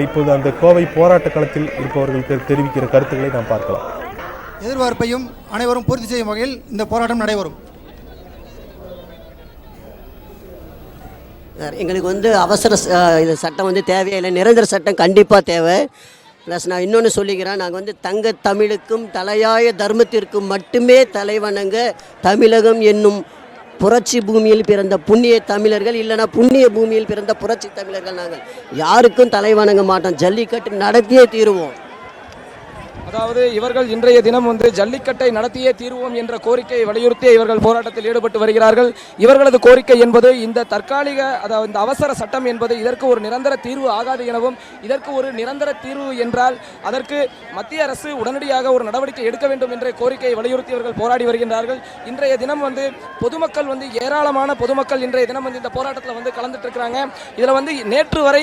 இப்போது அந்த கோவை போராட்ட களத்தில் இருப்பவர்களுக்கு தெரிவிக்கிற கருத்துக்களை நாம் பார்க்கலாம். எதிர்பார்ப்பையும் அனைவரும் பூர்த்தி செய்யும் வகையில் இந்த போராட்டம் நடைபெறும். எங்களுக்கு அவசர இது சட்டம் தேவையில்லை, நிரந்தர சட்டம் கண்டிப்பாக தேவை. ப்ளஸ் நான் இன்னொன்று சொல்லிக்கிறேன், நாங்கள் தங்க தமிழுக்கும் தலையாய தர்மத்திற்கும் மட்டுமே தலைவணங்க தமிழகம் என்னும் புரட்சி பூமியில் பிறந்த புண்ணிய தமிழர்கள், இல்லைனா புண்ணிய பூமியில் பிறந்த புரட்சி தமிழர்கள். நாங்கள் யாருக்கும் தலைவணங்க மாட்டோம், ஜல்லிக்கட்டு நடத்தியே தீருவோம். அதாவது இவர்கள் இன்றைய தினம் ஜல்லிக்கட்டை நடத்தியே தீர்வோம் என்ற கோரிக்கையை வலியுறுத்தி இவர்கள் போராட்டத்தில் ஈடுபட்டு வருகிறார்கள். இவர்களது கோரிக்கை என்பது இந்த தற்காலிக அதாவது இந்த அவசர சட்டம் என்பது இதற்கு ஒரு நிரந்தர தீர்வு ஆகாது எனவும், இதற்கு ஒரு நிரந்தர தீர்வு என்றால் அதற்கு மத்திய அரசு உடனடியாக ஒரு நடவடிக்கை எடுக்க வேண்டும் என்ற கோரிக்கையை வலியுறுத்தி இவர்கள் போராடி வருகின்றார்கள். இன்றைய தினம் பொதுமக்கள் ஏராளமான பொதுமக்கள் இன்றைய தினம் இந்த போராட்டத்தில் கலந்துட்டு இருக்கிறாங்க. இதில் நேற்று வரை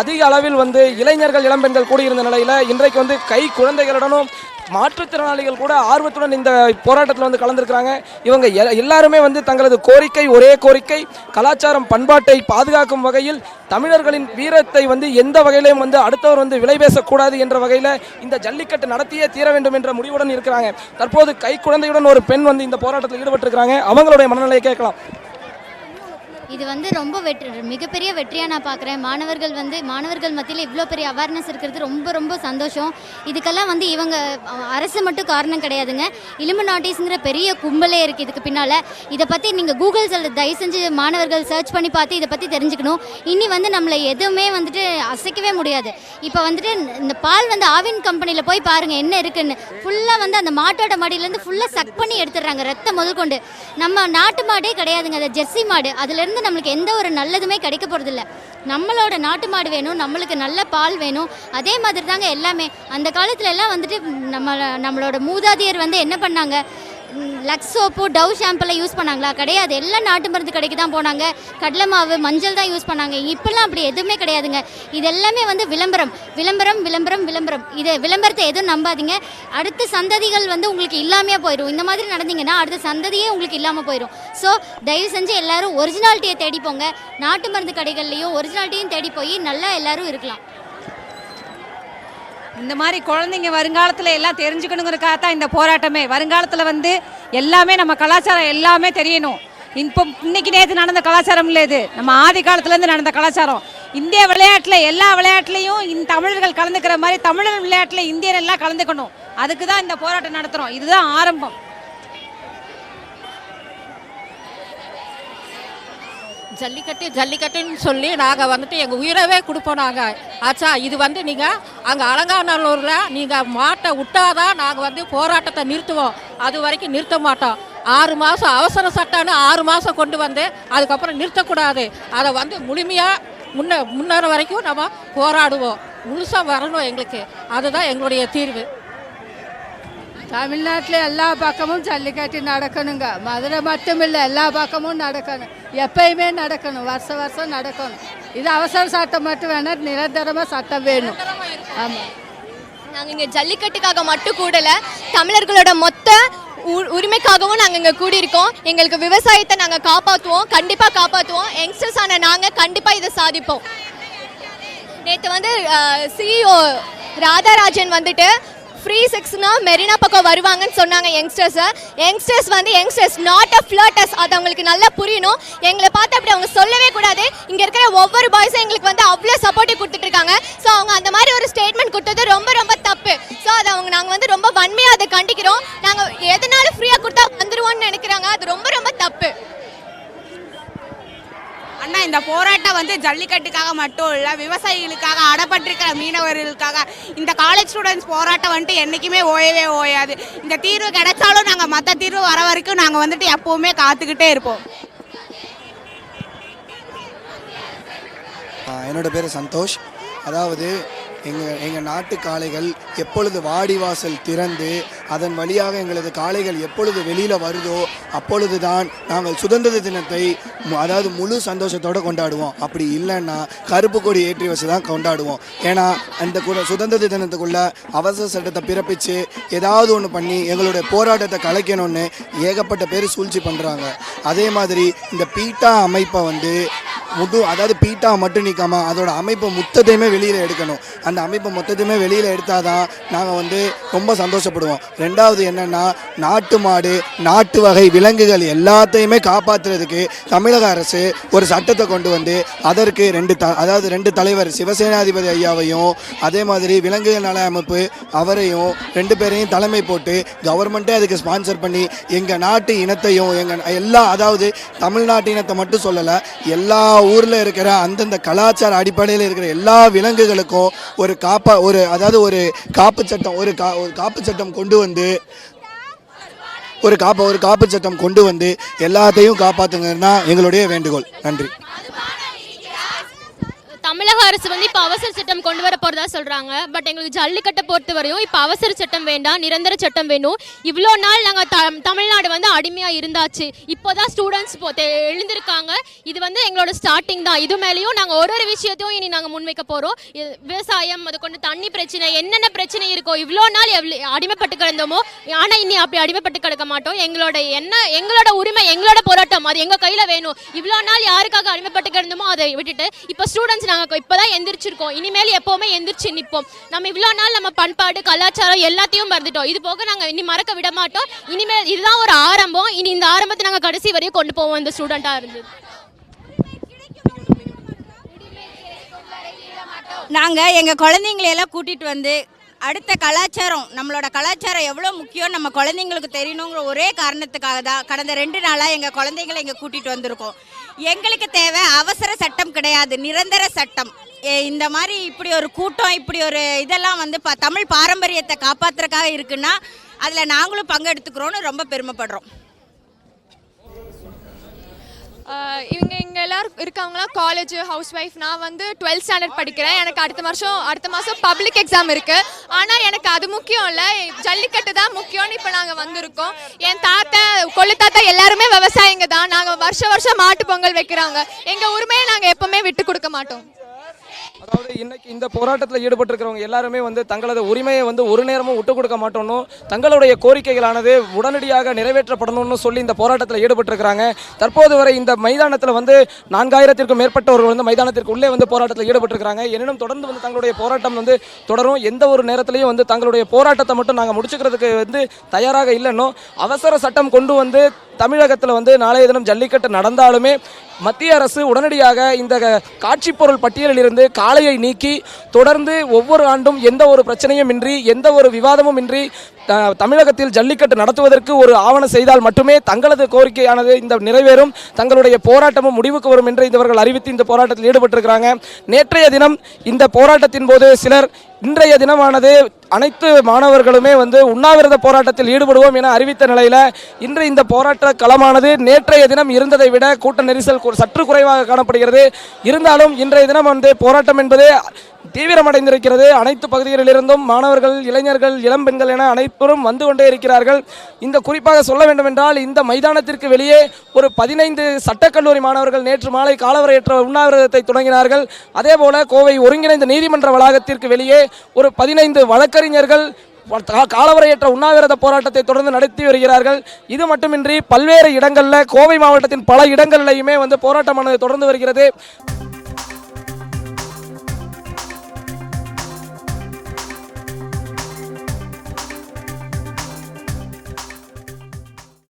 அதிக அளவில் இளைஞர்கள் இளம்பெண்கள் கூடியிருந்த நிலையில் இன்றைக்கு கை குழந்தைகளுடனும் மாற்றுத்திறனாளிகள் கூட ஆர்வத்துடன் இந்த போராட்டத்தில் கலந்துருக்கிறாங்க. இவங்க எல்லாருமே தங்களது கோரிக்கை ஒரே கோரிக்கை, கலாச்சாரம் பண்பாட்டை பாதுகாக்கும் வகையில் தமிழர்களின் வீரத்தை எந்த வகையிலையும் அடுத்தவர் விலை பேசக்கூடாது என்ற வகையில் இந்த ஜல்லிக்கட்டு நடத்தியே தீர வேண்டும் என்ற முடிவுடன் இருக்கிறாங்க. தற்போது கை குழந்தையுடன் ஒரு பெண் இந்த போராட்டத்தில் ஈடுபட்டிருக்கிறாங்க. அவங்களுடைய மனநிலையை கேட்கலாம். இது ரொம்ப மிகப்பெரிய வெற்றியாக நான் பார்க்குறேன். மாணவர்கள் மத்தியில் இவ்வளோ பெரிய அவேர்னஸ் இருக்கிறது ரொம்ப ரொம்ப சந்தோஷம். இதுக்கெல்லாம் இவங்க அரசு மட்டும் காரணம் கிடையாதுங்க, இலுமினாட்டிஸ்ங்கிற பெரிய கும்பலே இருக்குது இதுக்கு பின்னால். இதை பற்றி நீங்கள் கூகுள் தயவு செஞ்சு மாணவர்கள் சர்ச் பண்ணி பார்த்து இதை பற்றி தெரிஞ்சுக்கணும். இனி நம்மளை எதுவுமே அசைக்கவே முடியாது. இப்போ இந்த பால் ஆவின் கம்பெனியில் போய் பாருங்கள் என்ன இருக்குன்னு. ஃபுல்லாக அந்த மாட்டோட மடியிலேருந்து ஃபுல்லாக சக் பண்ணி எடுத்துடுறாங்க, ரத்தம் முதல் கொண்டு. நம்ம நாட்டு மாடே கிடையாதுங்க, அது ஜெர்சி மாடு. அதுலேருந்து நம்மளுக்கு எந்த ஒரு நல்லதுமே கிடைக்க போகிறதில்ல. நம்மளோட நாட்டு மாடு வேணும், நம்மளுக்கு நல்ல பால் வேணும். அதே மாதிரி தாங்க எல்லாமே. அந்த காலத்துல எல்லாம் நம்மளோட மூதாதையர் என்ன பண்ணாங்க, லக்ஸ் சோப்பு டவ் ஷாம்பெல்லாம் யூஸ் பண்ணாங்களா? கிடையாது. எல்லாம் நாட்டு மருந்து கடைக்கு தான் போனாங்க, கடலை மாவு மஞ்சள் தான் யூஸ் பண்ணாங்க. இப்பெல்லாம் அப்படி எதுவுமே கிடையாதுங்க. இது எல்லாமே விளம்பரம் விளம்பரம் விளம்பரம் விளம்பரம். இது விளம்பரத்தை எதுவும் நம்பாதீங்க. அடுத்த சந்ததிகள் உங்களுக்கு இல்லாமையாக போயிடும். இந்த மாதிரி நடந்தீங்கன்னா அடுத்த சந்ததியே உங்களுக்கு இல்லாமல் போயிடும். ஸோ தயவு செஞ்சு எல்லாரும் ஒரிஜினாலிட்டியை தேடி போங்க. நாட்டு மருந்து கடைகள்லையும் ஒரிஜினாலிட்டியும் தேடி போய் நல்லா எல்லாரும் இருக்கலாம். இந்த மாதிரி குழந்தைங்க வருங்காலத்தில் எல்லாம் தெரிஞ்சுக்கணுங்கிறதுக்காக தான் இந்த போராட்டமே. வருங்காலத்தில் எல்லாமே நம்ம கலாச்சாரம் எல்லாமே தெரியணும். இப்போ இன்னைக்கு நேற்று நடந்த கலாச்சாரம் இல்லை, இது நம்ம ஆதி காலத்துலேருந்து நடந்த கலாச்சாரம். இந்திய விளையாட்டில் எல்லா விளையாட்டுலையும் இந்த தமிழர்கள் கலந்துக்கிற மாதிரி தமிழர் விளையாட்டில் இந்தியர் எல்லாம் கலந்துக்கணும். அதுக்கு தான் இந்த போராட்டம் நடத்துகிறோம். இதுதான் ஆரம்பம். ஜல்லிக்கட்டுன்னு சொல்லி நாங்கள் எங்கள் உயிரவே கொடுப்போம். நாங்கள் ஆச்சா இது நீங்கள் அங்கே அலங்காநல்லூரில் நீங்கள் மாட்டை விட்டாதான் நாங்கள் போராட்டத்தை நிறுத்துவோம். அது வரைக்கும் நிறுத்த மாட்டோம். 6 மாதம் அவசர சட்டம்னு 6 மாதம் கொண்டு அதுக்கப்புறம் நிறுத்தக்கூடாது. அதை முழுமையாக முன்னேற வரைக்கும் நம்ம போராடுவோம். முழுசாக வரணும் எங்களுக்கு. அதுதான் எங்களுடைய தீர்வு. தமிழ்நாட்டில் எல்லா பக்கமும் ஜல்லிக்கட்டு நடக்கணுங்க. மதுரை மட்டும் இல்லை, எல்லா பக்கமும் நடக்கணும். எப்பயுமே நடக்கணும், வருஷம் நடக்கணும். இது அவசர சட்டம் மட்டும் வேணாம், நிரந்தரமாக சட்டம் வேணும். ஆமாம், நாங்கள் இங்கே ஜல்லிக்கட்டுக்காக மட்டும் கூடலை, தமிழர்களோட மொத்த உரிமைக்காகவும் நாங்கள் இங்கே கூடியிருக்கோம். எங்களுக்கு விவசாயத்தை நாங்கள் காப்பாற்றுவோம், கண்டிப்பாக காப்பாற்றுவோம். யங்ஸ்டர்ஸான நாங்கள் கண்டிப்பாக இதை சாதிப்போம். நேற்று சிஇஓ ராதாராஜன் ஃப்ரீ செக்ஸ்னா மெரினா பக்கம் வருவாங்கன்னு சொன்னாங்க youngsters. Youngsters not a flirters. அது அவங்களுக்கு நல்லா புரியணும். எங்களை பார்த்து அப்படி அவங்க சொல்லவே கூடாது. இங்கே இருக்கிற ஒவ்வொரு பாய்ஸும் எங்களுக்கு அவ்வளோ சப்போர்ட்டிவ் கொடுத்துட்டு இருக்காங்க. ஸோ அவங்க அந்த மாதிரி ஒரு ஸ்டேட்மெண்ட் கொடுத்தது ரொம்ப ரொம்ப தப்பு. ஸோ அதை நாங்கள் ரொம்ப வன்மையாக அதை கண்டிக்கிறோம். நாங்கள் எதனால ஃப்ரீயாக கொடுத்தா வந்துடுவோம்னு நினைக்கிறாங்க, அது ரொம்ப ரொம்ப தப்பு. அண்ணா, இந்த போராட்டம் ஜல்லிக்கட்டுக்காக மட்டும் இல்லை, விவசாயிகளுக்காக, அடப்பட்டிருக்கிற மீனவர்களுக்காக. இந்த காலேஜ் ஸ்டூடெண்ட்ஸ் போராட்டம் என்றைக்குமே ஓயவே ஓயாது. இந்த தீர்வு கிடைச்சாலும் நாங்கள் மற்ற தீர்வு வர வரைக்கும் நாங்கள் எப்போவுமே காத்துக்கிட்டே இருப்போம். என்னோட பேர் சந்தோஷ். அதாவது எங்கள் நாட்டு காளைகள் எப்பொழுது வாடிவாசல் திறந்து அதன் வழியாக எங்களது காளைகள் எப்பொழுது வெளியில் வருதோ அப்பொழுது தான் நாங்கள் சுதந்திர தினத்தை அதாவது முழு சந்தோஷத்தோடு கொண்டாடுவோம். அப்படி இல்லைன்னா கருப்பு கொடி ஏற்றி வச்சு தான் கொண்டாடுவோம். ஏன்னா அந்த சுதந்திர தினத்துக்குள்ளே அவசர சட்டத்தை பிறப்பித்து ஏதாவது ஒன்று பண்ணி எங்களுடைய போராட்டத்தை கலைக்கணும்னு ஏகப்பட்ட பேர் சூழ்ச்சி பண்ணுறாங்க. அதே மாதிரி இந்த பீட்டா அமைப்பை அதாவது பீட்டா மட்டும் நிற்காம அதோட அமைப்பு மொத்தத்தையுமே வெளியில் எடுக்கணும். அந்த அமைப்பு மொத்தத்தையுமே வெளியில் எடுத்தால் தான் நாங்கள் வந்து ரொம்ப சந்தோஷப்படுவோம். ரெண்டாவது என்னென்னா, நாட்டு மாடு நாட்டு வகை விலங்குகள் எல்லாத்தையுமே காப்பாற்றுறதுக்கு தமிழக அரசு ஒரு சட்டத்தை கொண்டு வந்து அதற்கு ரெண்டு தலைவர் சிவசேனாதிபதி ஐயாவையும் அதே மாதிரி விலங்குகள் நல அமைப்பு அவரையும் 2 பேரையும் தலைமை போட்டு கவர்மெண்ட்டே அதுக்கு ஸ்பான்சர் பண்ணி எங்கள் நாட்டு இனத்தையும் அதாவது தமிழ்நாட்டு இனத்தை மட்டும் சொல்லலை, எல்லா ஊரில் இருக்கிற அந்தந்த கலாச்சார அடிப்படையில் இருக்கிற எல்லா விலங்குகளுக்கும் ஒரு காப்பு சட்டம் கொண்டு வந்து காப்பு சட்டம் கொண்டு வந்து எல்லாத்தையும் காப்பாற்றுங்கன்னா எங்களுடைய வேண்டுகோள். நன்றி. தமிழக அரசு வந்து இப்போ அவசர சட்டம் கொண்டு வர போகிறதா சொல்கிறாங்க. பட் எங்களுக்கு ஜல்லிக்கட்டை பொறுத்த வரையும் இப்போ அவசர சட்டம் வேண்டாம், நிரந்தர சட்டம் வேணும். இவ்வளோ நாள் நாங்கள் தமிழ்நாடு வந்து அடிமையாக இருந்தாச்சு. இப்போ தான் ஸ்டூடெண்ட்ஸ் எழுந்திருக்காங்க. இது வந்து எங்களோட ஸ்டார்டிங் தான். இது மேலேயும் நாங்கள் ஒரு விஷயத்தையும் இனி நாங்கள் முன்வைக்க போகிறோம். விவசாயம், அது கொண்டு தண்ணி பிரச்சனை, என்னென்ன பிரச்சனை இருக்கோ இவ்வளோ நாள் அடிமைப்பட்டு கிடந்தோமோ, ஆனால் இனி அப்படி அடிமைப்பட்டு கிடக்க மாட்டோம். எங்களோட உரிமை, எங்களோட போராட்டம் அது எங்கள் கையில் வேணும். இவ்வளோ நாள் யாருக்காக அடிமைப்பட்டு கிடந்தோமோ அதை விட்டுட்டு இப்போ ஸ்டூடெண்ட்ஸ் நாங்கள் இப்போதான் எந்திரிச்சிருக்கோம். இனிமேல் எப்போவுமே எந்திரிச்சு நிற்போம். நம்ம இவ்வளோ நாள் நம்ம பண்பாடு கலாச்சாரம் எல்லாத்தையும் மறந்துட்டோம். இது போக நாங்கள் இனி மறக்க விட மாட்டோம். இனிமேல் இதுதான் ஒரு ஆரம்பம். இனி இந்த ஆரம்பத்தை நாங்கள் கடைசி வரையும் கொண்டு போவோம். இந்த ஸ்டூடெண்ட்டாக இருந்தது நாங்கள் எங்கள் குழந்தைங்களையெல்லாம் கூட்டிகிட்டு வந்து அடுத்த கலாச்சாரம், நம்மளோட கலாச்சாரம் எவ்வளோ முக்கியம் நம்ம குழந்தைங்களுக்கு தெரியணுங்கிற ஒரே காரணத்துக்காக தான் கடந்த 2 நாளாக எங்கள் குழந்தைங்களை இங்கே கூட்டிகிட்டு வந்திருக்கோம். எங்களுக்கு தேவை அவசர சட்டம் கிடையாது, நிரந்தர சட்டம். இந்த மாதிரி இப்படி ஒரு கூட்டம், இப்படி ஒரு இதெல்லாம் வந்து தமிழ் பாரம்பரியத்தை காப்பாற்றுறதுக்காக இருக்குன்னா அதில் நாங்களும் பங்கெடுத்துக்கிறோன்னு ரொம்ப பெருமைப்படுறோம். இங்கே எல்லாரும் இருக்காங்களா காலேஜ் ஹவுஸ் ஒய்ஃப். நான் வந்து 12th ஸ்டாண்டர்ட் படிக்கிறேன். எனக்கு அடுத்த மாதம் பப்ளிக் எக்ஸாம் இருக்குது. ஆனால் எனக்கு அது முக்கியம் இல்லை, ஜல்லிக்கட்டு தான் முக்கியம்னு இப்போ நாங்கள் வந்திருக்கோம். என் தாத்தா கொள்ளு தாத்தா எல்லாருமே விவசாயிங்க தான். நாங்கள் வருஷம் மாட்டு பொங்கல் வைக்கிறாங்க. எங்கள் உரிமையை நாங்கள் எப்பவுமே விட்டு கொடுக்க மாட்டோம். அதாவது இன்னைக்கு இந்த போராட்டத்தில் ஈடுபட்டிருக்கிறவங்க எல்லாருமே வந்து தங்களது உரிமையை வந்து ஒரு நேரமும் விட்டு கொடுக்க மாட்டோம்னு, தங்களுடைய கோரிக்கைகளானது உடனடியாக நிறைவேற்றப்படணும்னு சொல்லி இந்த போராட்டத்தில் ஈடுபட்டிருக்கிறாங்க. தற்போது வரை இந்த மைதானத்தில் வந்து 4000க்கும் மேற்பட்டவர்கள் வந்து மைதானத்திற்கு உள்ளே வந்து போராட்டத்தில் ஈடுபட்டிருக்கிறாங்க. எனினும் தொடர்ந்து வந்து தங்களுடைய போராட்டம் வந்து தொடரும். எந்த ஒரு நேரத்திலையும் வந்து தங்களுடைய போராட்டத்தை மட்டும் நாங்கள் முடிச்சுக்கிறதுக்கு வந்து தயாராக இல்லைன்னு, அவசர சட்டம் கொண்டு வந்து தமிழகத்தில் வந்து நாளைய தினம் ஜல்லிக்கட்டு நடந்தாலுமே மத்திய அரசு உடனடியாக இந்த காட்சி பொருள் பட்டியலில் இருந்து காளையை நீக்கி தொடர்ந்து ஒவ்வொரு ஆண்டும் எந்த ஒரு பிரச்சனையும் இன்றி, எந்த ஒரு விவாதமும் இன்றி தமிழகத்தில் ஜல்லிக்கட்டு நடத்துவதற்கு ஒரு ஆவணம் செய்தால் மட்டுமே தங்களது கோரிக்கையானது இந்த நிறைவேறும், தங்களுடைய போராட்டமும் முடிவுக்கு வரும் என்று இவர்கள் அறிவித்து இந்த போராட்டத்தில் ஈடுபட்டிருக்கிறாங்க. நேற்றைய தினம் இந்த போராட்டத்தின் போது சிலர் இன்றைய தினமானது அனைத்து மாணவர்களுமே வந்து உண்ணாவிரத போராட்டத்தில் ஈடுபடுவோம் என அறிவித்த நிலையில் இன்று இந்த போராட்ட களமானது நேற்றைய தினம் இருந்ததை விட கூட்ட நெரிசல் சற்று குறைவாக காணப்படுகிறது. இருந்தாலும் இன்றைய தினம் வந்து போராட்டம் என்பது தீவிரமடைந்திருக்கிறது. அனைத்து பகுதிகளிலிருந்தும் மாணவர்கள், இளைஞர்கள், இளம்பெண்கள் என அனைவரும் வந்து கொண்டே இருக்கிறார்கள். இந்த குறிப்பாக சொல்ல வேண்டும் என்றால், இந்த மைதானத்திற்கு வெளியே ஒரு 15 சட்டக்கல்லூரி மாணவர்கள் நேற்று மாலை காலவரையற்ற உண்ணாவிரதத்தை தொடங்கினார்கள். அதேபோல கோவை ஒருங்கிணைந்த நீதிமன்ற வளாகத்திற்கு வெளியே ஒரு 15 வழக்கறிஞர்கள் காலவரையற்ற உண்ணாவிரத போராட்டத்தை தொடர்ந்து நடத்தி வருகிறார்கள். இது மட்டுமின்றி பல்வேறு இடங்களில் கோவை மாவட்டத்தின் பல இடங்களிலேயுமே வந்து போராட்டமானது தொடர்ந்து வருகிறது.